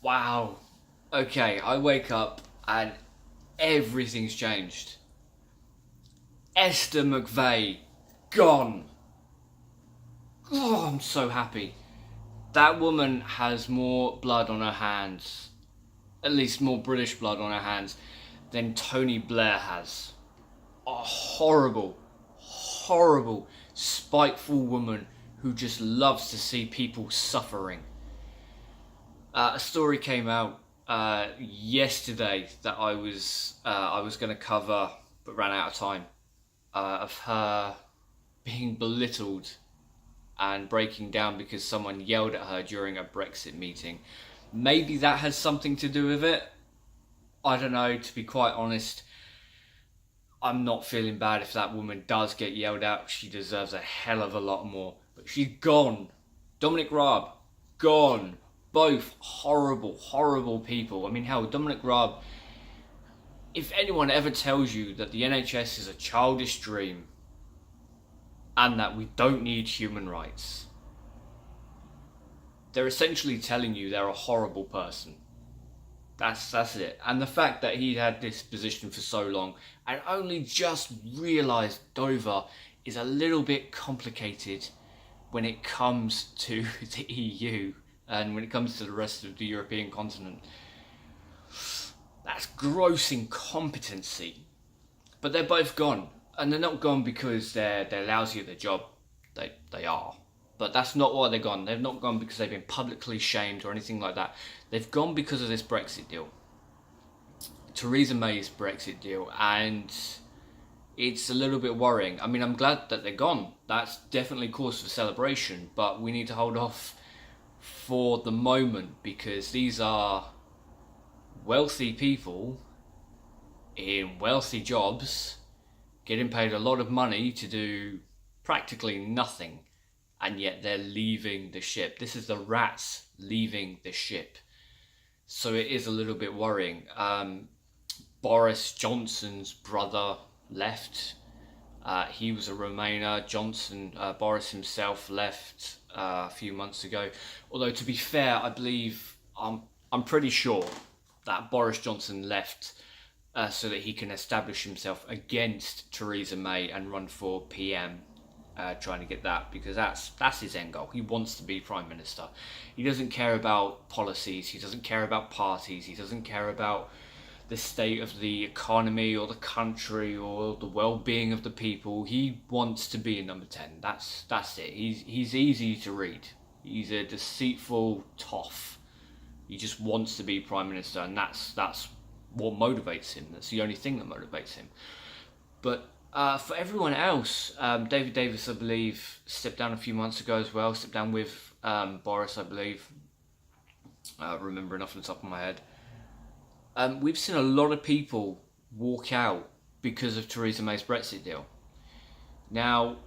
Wow. Okay, I wake up and everything's changed. Esther McVey, gone. Oh, I'm so happy. That woman has more blood on her hands, at least more British blood on her hands, than Tony Blair has. A horrible, horrible, spiteful woman who just loves to see people suffering. A story came out yesterday that I was going to cover, but ran out of time. Of her being belittled and breaking down because someone yelled at her during a Brexit meeting. Maybe that has something to do with it. I don't know, to be quite honest. I'm not feeling bad if that woman does get yelled at. She deserves a hell of a lot more. But she's gone. Dominic Raab, gone. Both horrible, horrible people. I mean, hell, Dominic Raab, if anyone ever tells you that the NHS is a childish dream and that we don't need human rights, they're essentially telling you they're a horrible person. That's it. And the fact that he'd had this position for so long and only just realised Dover is a little bit complicated when it comes to the EU and when it comes to the rest of the European continent. That's gross incompetency. But they're both gone. And they're not gone because they're lousy at their job. They are. But that's not why they're gone. They've not gone because they've been publicly shamed or anything like that. They've gone because of this Brexit deal. Theresa May's Brexit deal. And it's a little bit worrying. I mean, I'm glad that they're gone. That's definitely cause for celebration. But we need to hold off for the moment because these are wealthy people in wealthy jobs getting paid a lot of money to do practically nothing. And yet they're leaving the ship. This is the rats leaving the ship. So it is a little bit worrying. Boris Johnson's brother left. He was a Remainer. Boris himself left a few months ago. Although to be fair, I believe, I'm pretty sure that Boris Johnson left so that he can establish himself against Theresa May and run for PM. Trying to get that because that's his end goal. He wants to be Prime Minister. He doesn't care about policies. He doesn't care about parties. He doesn't care about the state of the economy or the country or the well-being of the people. He wants to be a number 10. That's it. He's easy to read. He's a deceitful toff. He just wants to be Prime Minister, and that's what motivates him. That's the only thing that motivates him. But for everyone else, David Davis, I believe, stepped down a few months ago as well. Stepped down with Boris, I believe. Remembering off the top of my head. We've seen a lot of people walk out because of Theresa May's Brexit deal. Now,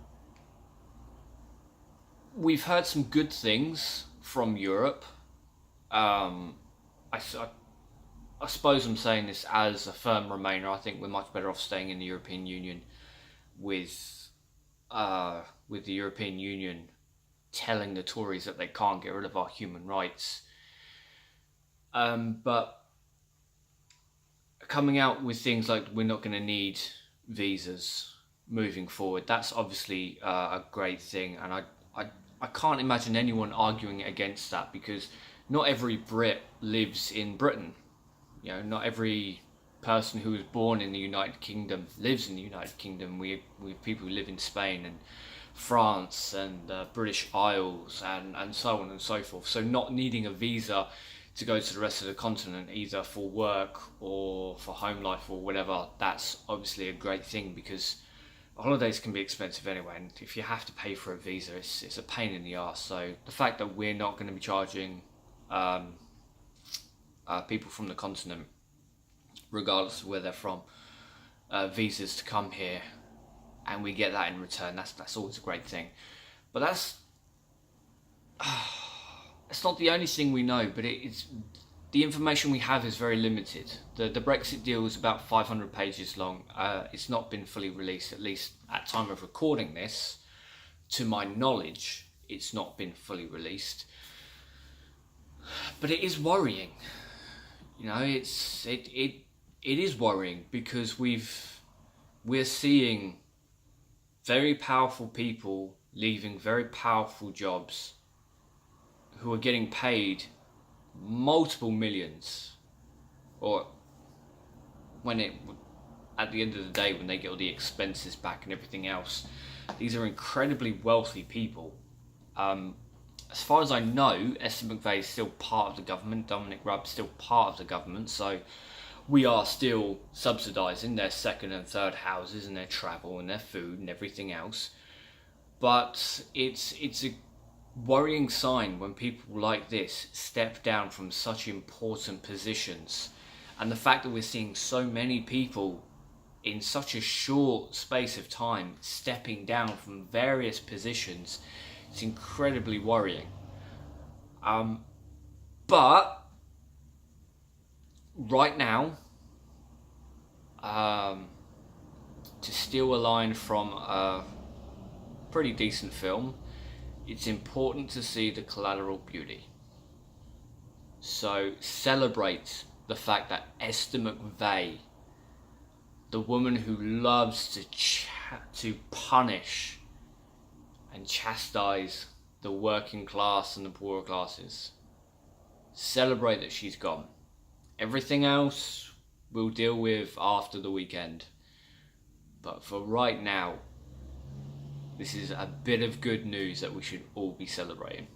we've heard some good things from Europe. I suppose I'm saying this as a firm Remainer. I think we're much better off staying in the European Union with the European Union telling the Tories that they can't get rid of our human rights. But coming out with things like we're not going to need visas moving forward, that's obviously a great thing. And I can't imagine anyone arguing against that because not every Brit lives in Britain. You know, not every person who was born in the United Kingdom lives in the United Kingdom. We have people who live in Spain and France and British Isles and so on and so forth. So not needing a visa to go to the rest of the continent, either for work or for home life or whatever, that's obviously a great thing because holidays can be expensive anyway. And if you have to pay for a visa, it's a pain in the arse. So the fact that we're not going to be charging people from the continent, regardless of where they're from, visas to come here, and we get that in return, that's always a great thing. But it's not the only thing we know, but it's the information we have is very limited. The Brexit deal is about 500 pages long. It's not been fully released, at least at time of recording this. To my knowledge, it's not been fully released. But it is worrying. You know, it is worrying because we're seeing very powerful people leaving very powerful jobs who are getting paid multiple millions, or at the end of the day, when they get all the expenses back and everything else, these are incredibly wealthy people. As far as I know, Esther McVey is still part of the government, Dominic Raab is still part of the government, so we are still subsidising their second and third houses and their travel and their food and everything else. But it's a worrying sign when people like this step down from such important positions, and the fact that we're seeing so many people in such a short space of time stepping down from various positions, it's incredibly worrying. But right now, to steal a line from a pretty decent film, it's important to see the collateral beauty. So celebrate the fact that Esther McVey, the woman who loves to punish and chastise the working class and the poorer classes, celebrate that she's gone. Everything else we'll deal with after the weekend. But for right now, this is a bit of good news that we should all be celebrating.